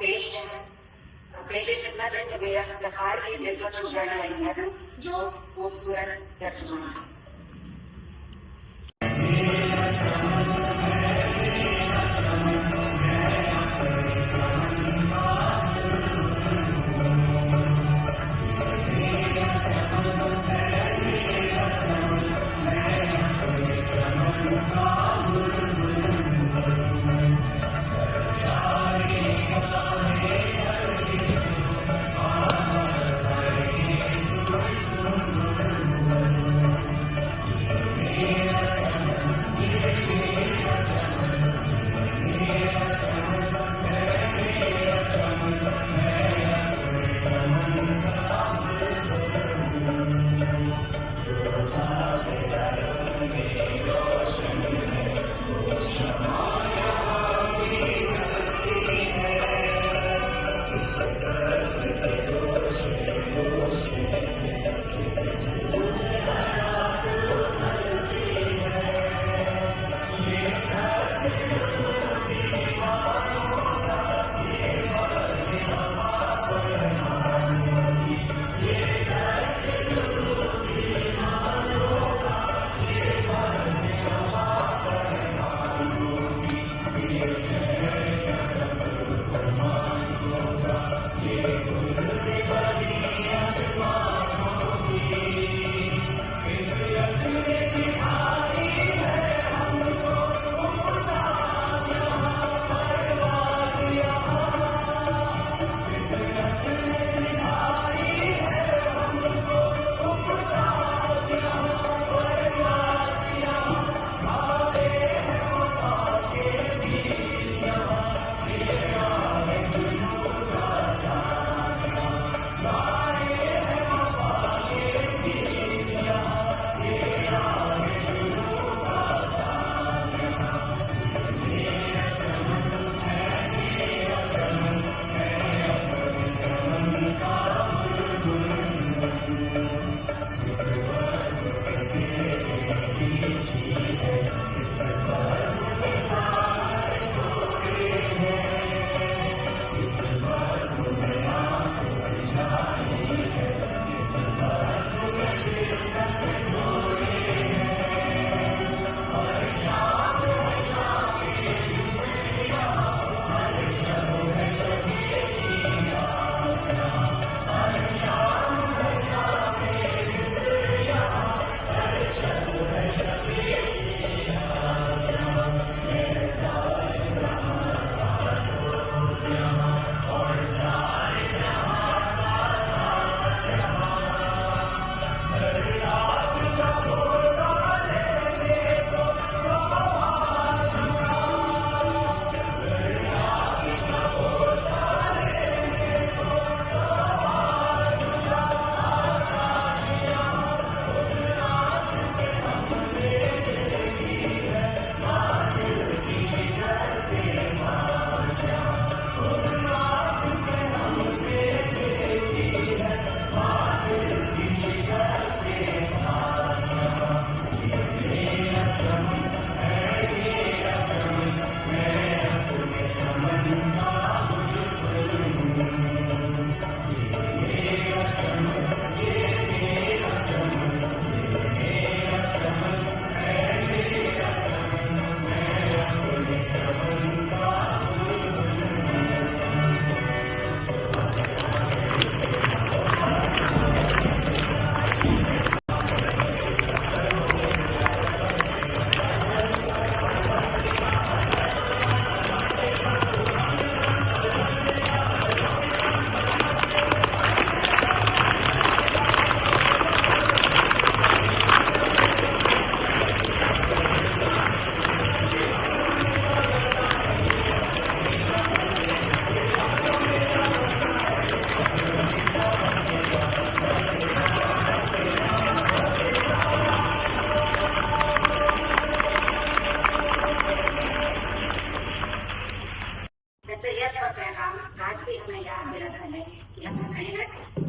पेश है पेश खिदमत है मेरा इफ्तिखार की दिल को छू जाने वाली नज़म जो खूबसूरत तर्जुमा है।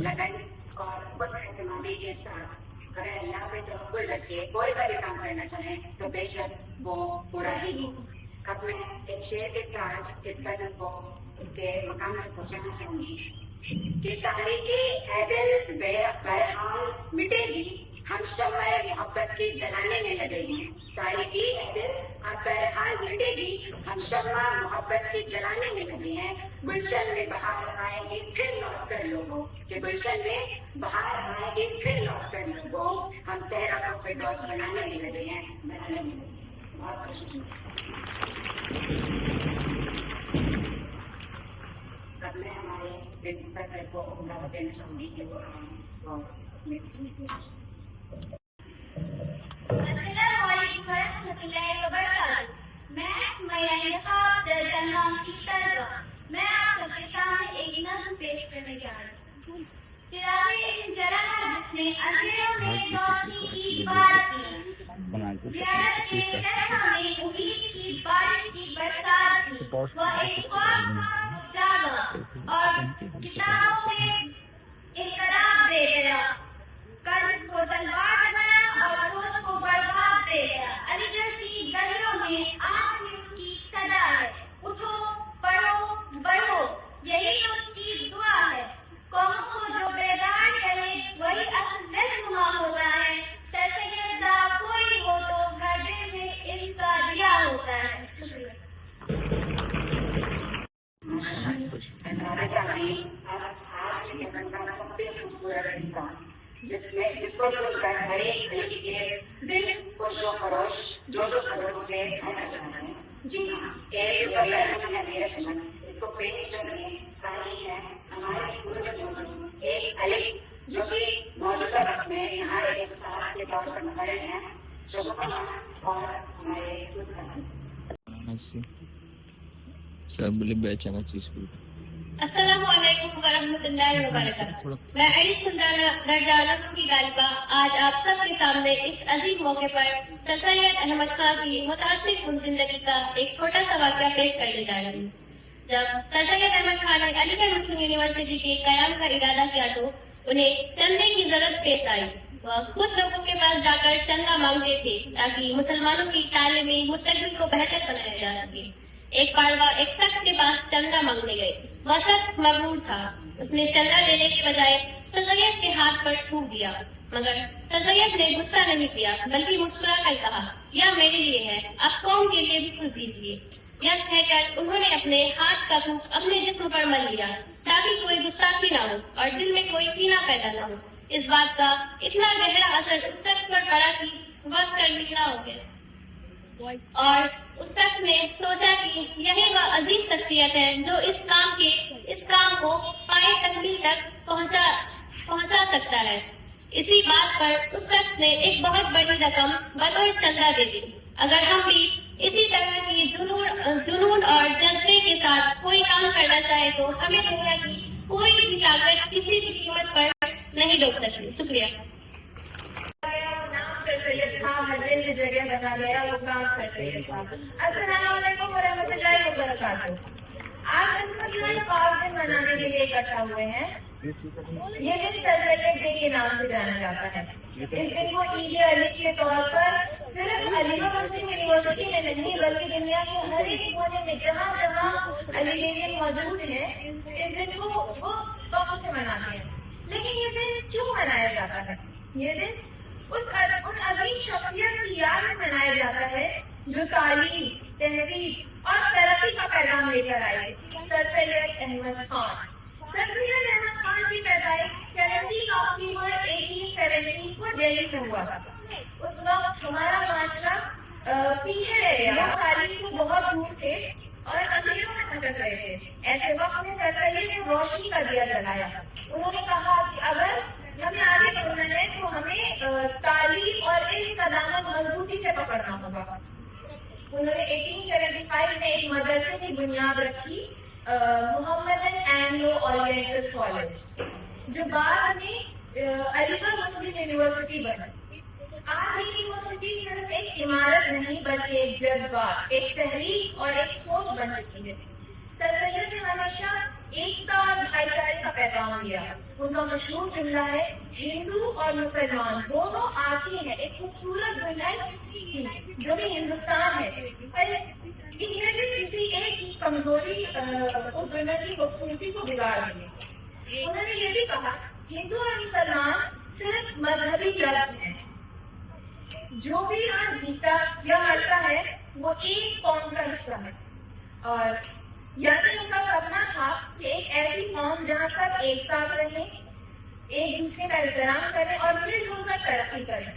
लगन और खुद एतमादी के साथ अगर अल्लाह पे तवक्कुल रखे कोई सा भी काम करना चाहे तो बेशक वो पूरा ही अब मैं एक शेर के साथ इस बदन को उसके मकाम तक पहुंचाना चाहूंगी कि तारीखे ऐदल बहरहाल मिटेगी, हम शम्मा मोहब्बत के जलाने में लगे हैं। तारीखी ऐदल अब बहरहाल मिटेगी, हम शम्मा मोहब्बत के जलाने में लगे हैं। गुलशन में बहार आएंगे फिर लौट कर लोगों, कि गुलशन में बहार आएंगे फिर लौट कर लोगों, हम सहरा को फिरदौस बनाने में लगे हैं, बनाने में लगे हैं। बहुत खुशी। अब मैं हमारे प्रिंसिपल सर को दावत देना चाहूंगी कि वो मैं आप सबके सामने एक नज़्म पेश करने जा रही हूँ। चिरागे जला जिसने अंधेरों में रोशनी की बात की, ज़ियारत के तहफ़ा में उम्मीद की बारिश की बरसात की, वह एक ख्वाब जागा और किताबों में इनकलाब दे गया, कर्ज को तलवार लगाया और सोच को बर्बाद दे गया। अलीगढ़ की गलियों में आंख में उसकी सदा है, उठो पढ़ो बढ़ो, यही तो उसकी दुआ है। कौम को जो बेदार करे वही असल रहनुमा होता है। सर सैयद का कोई हो तो हर दिल में इनका दिया होता है। आज के बनता सबसे खूबसूरत इंसान, जिसको सुनकर हर एक दिल को जोश खरोश से भर जाता है। जी हाँ, एक चमन है मेरा चमन, इसको पेश करने वाली है हमारे स्कूल में एक अली, जो कि मौजूदा वक्त में यहाँ एक उस्ताद के तौर पर मुकर्रर हैं, शगुफा और हमारे कुछ सर बोले बेचना चीज को। अस्सलामुअलैकुम वरहमतुल्लाहि वबरकातुहू। मैं अली सुंदर की गालिबा आज आप सबके सामने इस अजीम मौके पर सर सैयद अहमद खान की मुतासिर जिंदगी का एक छोटा सा वाक़या पेश करने जा रही हूँ। जब सर सैयद अहमद खान ने अलीगढ़ मुस्लिम यूनिवर्सिटी के कयाम का इरादा किया तो उन्हें चंदे की जरूरत पेश आई। वह खुद लोगों के पास जाकर चंदा मांगते थे ताकि मुसलमानों की तालीमी मुस्तकबिल को बेहतर बनाया जा सके। एक बार वह एक शख्स के पास चंदा मांगने गए। वह शख्स मगरूर था। उसने चंदा लेने के बजाय सर सैयद के हाथ पर थूक दिया, मगर सर सैयद ने गुस्सा नहीं किया बल्कि मुस्कुरा कर कहा, यह मेरे लिए है, आप कौम के लिए भी कुछ दीजिए। यह कहकर उन्होंने अपने हाथ का थूक अपने जिस्म पर मल लिया ताकि कोई गुस्ताखी न हो और दिल में कोई कीना पैदा न हो। इस बात का इतना गहरा असर उस शख्स पर पड़ा कि वह शर्मिंदा हो गया और उस शख्स ने सोचा कि यही वह अजीज शख्सियत है जो इस काम को पाए तकमील तक पहुंचा सकता है। इसी बात पर उस शख्स ने एक बहुत बड़ी रकम बतौर चंदा दे दी। अगर हम भी इसी तरह की जुनून और जज्बे के साथ कोई काम करना चाहे तो हमें दुनिया की कोई भी ताकत किसी भी कीमत पर नहीं रोक सकती। शुक्रिया। सर सैयद था, हर दिल में जगह बना गया, वो काम सर सैयद था। अस्सलाम वालेकुम वरहमतुल्लाहि वबरकातुहू। आज इस पाक दिन मनाने के लिए इकट्ठा हुए हैं। ये दिन सर सैयद डे के नाम से जाना जाता है। इस दिन को ईद अली के तौर पर सिर्फ अलीगढ़ मुस्लिम यूनिवर्सिटी में नहीं बल्कि दुनिया के हर एक कोने में जहाँ जहाँ अलीगढ़ मौजूद है, इस दिन को वो वक्त से मनाते हैं। लेकिन ये दिन क्यों मनाया जाता है? ये दिन उन अजीम शख्सियत की याद में मनाया जाता है जो तालीम, तहजीब और तरक्की का पैगाम लेकर आए, सर सैयद अहमद खान। सर सैयद अहमद खान की पैदाइश 17 अक्टूबर 1870 को दिल्ली से हुआ था। उस वक्त हमारा माशरा पीछे रह गया, तारीख से बहुत दूर थे और अंधेरों में भटक रहे थे। ऐसे वक्त में सर सैयद ने रोशनी का दिया जलाया। उन्होंने कहा कि अगर हमें आगे बढ़ना है तो हमें तालीम और इल्म का दामन मजबूती से पकड़ना होगा। उन्होंने 1875 में एक मदरसे की बुनियाद रखी, मोहम्मदन एंग्लो ओरिएंटल कॉलेज, जो बाद में अलीगढ़ मुस्लिम यूनिवर्सिटी बनी। आज ये यूनिवर्सिटी सिर्फ एक इमारत नहीं बल्कि एक जज्बा, एक तहरीक और एक सोच बन चुकी है। सर सैयद ने हमेशा एकता और भाईचारे का पैगाम दिया। उनका मशहूर जुमला है, हिंदू और मुसलमान दोनों आंखें हैं एक खूबसूरत दुल्हन की जो भी हिंदुस्तान है। इनमें से किसी एक की कमजोरी उस दुनिया की खूबसूरती को बिगाड़ देगी। उन्होंने ये भी कहा हिंदू और मुसलमान सिर्फ मजहबी लफ्ज हैं, जो भी यहाँ जीता या लड़ता है वो एक कौम का हिस्सा है। और यानी उनका सपना था कि एक ऐसी कौम जहाँ सब एक साथ रहें, एक दूसरे का एहतराम करें और मिलजुल कर तरक्की करें।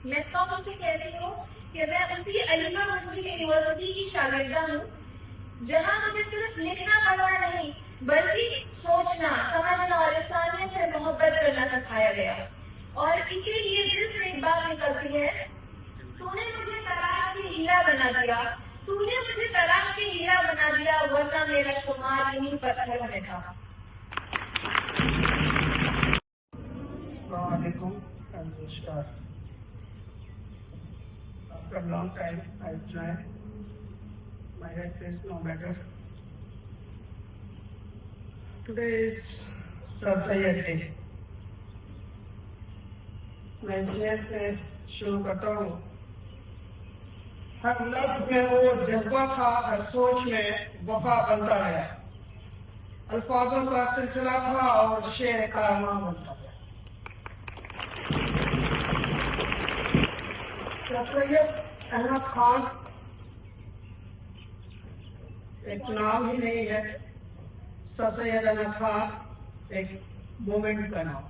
मैं सब उसे कहती हूँ कि मैं उसी अलीगढ़ मुस्लिम यूनिवर्सिटी की शागिर्दा हूँ, जहाँ मुझे सिर्फ लिखना पढ़ना नहीं बल्कि सोचना, समझना और इंसानियत से मोहब्बत करना सिखाया गया। और इसीलिए दिल से एक बात निकलती है, तूने मुझे तलाश के हीरा बना दिया, तूने मुझे तलाश के हीरा बना दिया, वरना मेरा शुमार इन्हीं पत्थरों में था। Namaskar. After a long time, I joined. My head is no better. Today is Sir Syed Day. मैं इसलिए से शुरू करता हूँ। हर लफ्ज में वो जज्बा था, हर सोच में वफा बनता गया, अल्फाजों का सिलसिला था और शेर कारनामा बनता गया। सैयद अहमद खान एक नाम ही नहीं है, सर सैयद अहमद खान एक मूवमेंट का नाम।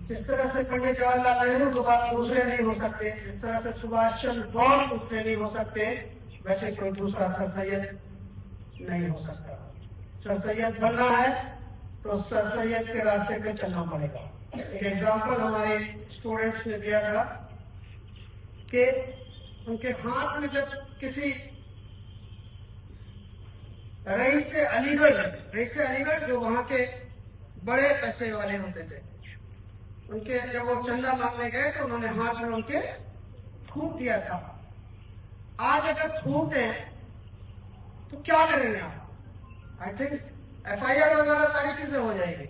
जिस तरह से पंडित जवाहरलाल नेहरू दूसरे नहीं हो सकते, जिस तरह से सुभाष चंद्र बोस दूसरे नहीं हो सकते, वैसे कोई दूसरा सर सैयद नहीं हो सकता। सर सैयद बनना है तो सर सैयद के रास्ते पे चलना पड़ेगा। एक एग्जाम्पल हमारे स्टूडेंट्स ने दिया था कि उनके हाथ में जब किसी रईस अलीगढ़ जो वहां के बड़े पैसे वाले होते थे, उनके जब वो चंदा मांगने गए तो उन्होंने हाथ में उनके थूक दिया था। आज अगर थूक दें तो क्या करेंगे आप? आई थिंक FIR वगैरह सारी चीजें हो जाएगी।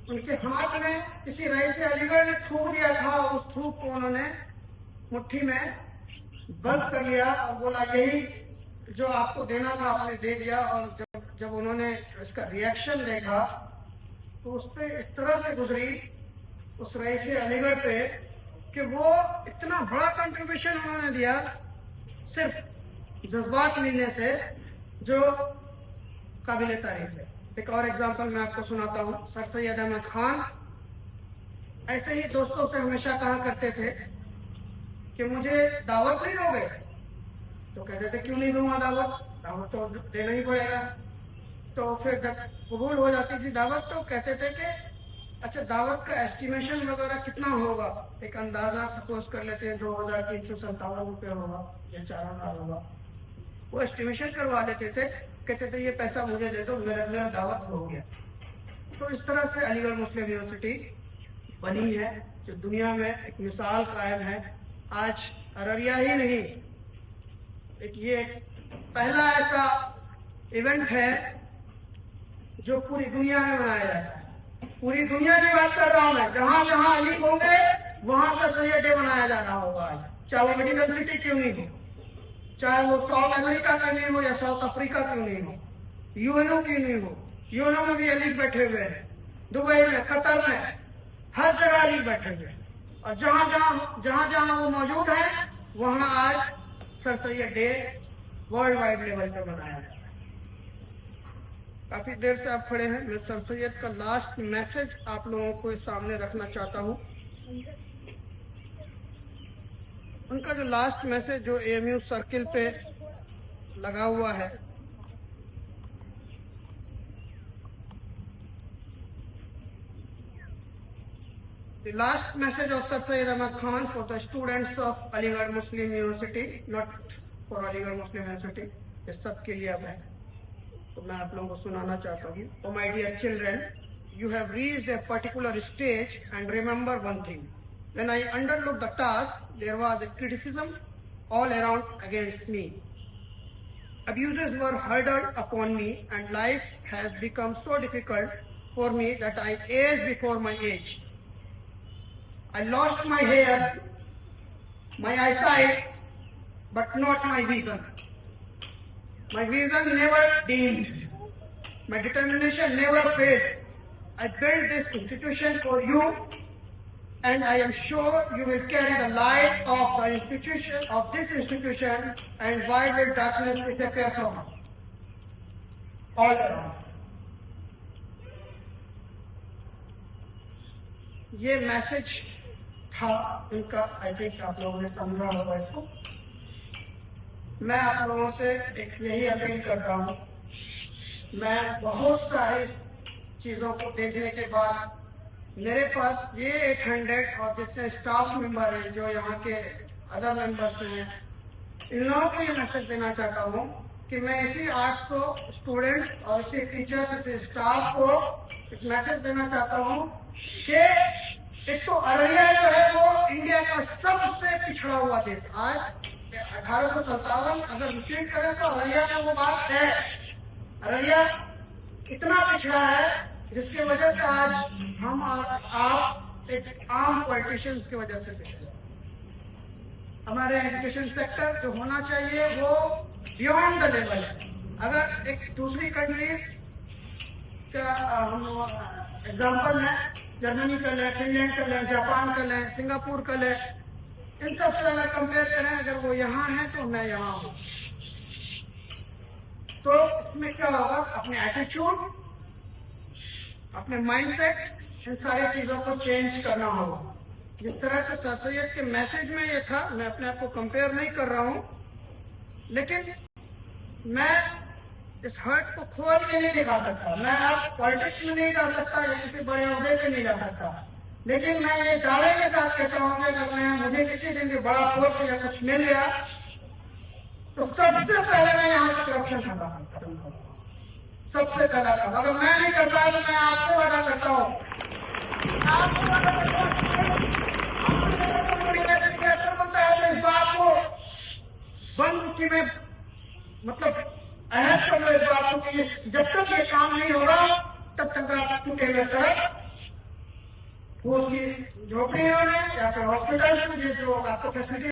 उनके हाथ में किसी रईस अलीगढ़ ने थूक दिया था, उस थूक को उन्होंने मुट्ठी में बंद कर लिया और बोला यही जो आपको देना था आपने दे दिया। और जब उन्होंने इसका रिएक्शन देखा तो उस पर इस तरह से गुजरी उस रईस अलीगढ़ पे कि वो इतना बड़ा कंट्रीब्यूशन उन्होंने दिया सिर्फ जज्बात मिलने से, जो काबिल तारीफ है। एक और एग्जांपल मैं आपको सुनाता हूँ। सर सैयद अहमद खान ऐसे ही दोस्तों से हमेशा कहा करते थे कि मुझे दावत नहीं दोगे? तो कहते थे क्यों नहीं दूंगा दावत तो देना ही पड़ेगा। तो फिर जब कबूल हो जाती थी दावत तो कहते थे कि अच्छा दावत का एस्टिमेशन वगैरह कितना होगा, एक अंदाजा सपोज कर लेते हैं 2357 रुपये होगा या 4000 होगा। वो एस्टिमेशन करवा देते थे, कहते थे ये पैसा मुझे दे दो, मेरा दावत हो गया। तो इस तरह से अलीगढ़ मुस्लिम यूनिवर्सिटी बनी है, जो दुनिया में एक मिसाल कायम है। आज अररिया ही नहीं, ये पहला ऐसा इवेंट है जो पूरी दुनिया में मनाया जाता है। पूरी दुनिया की बात कर रहा हूं मैं, जहां जहां अली होंगे वहां से सैयद डे मनाया जाना होगा। चाहे वो मेडिकल सिटी क्यों नहीं हो, चाहे वो साउथ अमेरिका क्यों नहीं हो या साउथ अफ्रीका क्यों नहीं हो, UNO क्यों नहीं हो। UNO में भी अली बैठे हुए हैं, दुबई में, कतर में, हर जगह अली बैठे हुए हैं। और जहां जहां वो मौजूद है वहां आज sir Syed day world wide level पर मनाया जाता है। काफी देर से आप खड़े हैं, मैं सर सैयद का लास्ट मैसेज आप लोगों को सामने रखना चाहता हूं। उनका जो लास्ट मैसेज जो AMU सर्किल पे लगा हुआ है, The last message of Sir Syed Ahmad Khan for the students of Aligarh Muslim University, not for Aligarh Muslim University, ये सब के लिए अब है, तो मैं आप लोगों को सुनाना चाहता हूँ। Oh my dear children, you have reached a particular stage and remember one thing. When I undertook the task, there was a criticism all around against me. Abuses were hurled upon me and life has become so difficult for me that I aged before my age. I lost my hair, my eyesight, but not my vision. My vision never dimmed. My determination never failed. I built this institution for you, and I am sure you will carry the light of the institution, of this institution, and why will darkness disappear from all around. ये message था इनका, I think आप लोगों ने समझा होगा इसको। मैं आप लोगों से एक यही अपील करता हूँ, मैं बहुत सारी चीजों को देखने के बाद मेरे पास ये 800 और जितने स्टाफ मेंबर हैं जो यहाँ के अदर मेंबर्स हैं, इन लोगों को ये मैसेज देना चाहता हूँ कि मैं इसी 800 स्टूडेंट्स और इसी टीचर्स, इसी स्टाफ को एक मैसेज देना चाहता हूँ कि एक तो अररिया जो है वो इंडिया का सबसे पिछड़ा हुआ देश, आज 1857 अगर रिपीट करें तो अररिया में वो बात है। अररिया इतना पिछड़ा है जिसकी वजह से आज हम और आप एक आम पॉलिटिशियंस की वजह से पिछड़े। हमारे एजुकेशन सेक्टर जो होना चाहिए वो बियॉन्ड द लेवल है। अगर एक दूसरी कंट्रीज का हम एग्जाम्पल है, जर्मनी कर लें, फिनलैंड कर लें, जापान कर लें, सिंगापुर कर लें, इन सब से अगर कंपेयर करें, अगर वो यहाँ है तो मैं यहाँ हूँ, तो इसमें क्या होगा, अपने एटीट्यूड, अपने माइंडसेट, इन सारी चीजों को चेंज करना होगा। जिस तरह से सर सैयद के मैसेज में ये था, मैं अपने आप को कंपेयर नहीं कर रहा हूँ, लेकिन मैं इस हर्ट को खोल के नहीं दिखा सकता। मैं अब पॉलिटिक्स में नहीं जा सकता या किसी बड़े ओहदे पे नहीं जा सकता, लेकिन मैं ये दावे के साथ कहता हूँ कि अगर मुझे किसी दिन भी बड़ा पोस्ट या कुछ मिल गया तो सबसे पहले मैं यहाँ से करप्शन खत्म करूंगा, सबसे पहला काम। अगर मैं नहीं कर पाया तो मैं आपसे वादा करता हूँ, बनता है तो इस बात को बंद की में मतलब अहद कर लो इस बात को कि जब तक ये काम नहीं होगा तब तक आप टूटेंगे सड़क, वो उसकी झोपड़ियों में या फिर हॉस्पिटल्स में जो आपको फैसिलिटी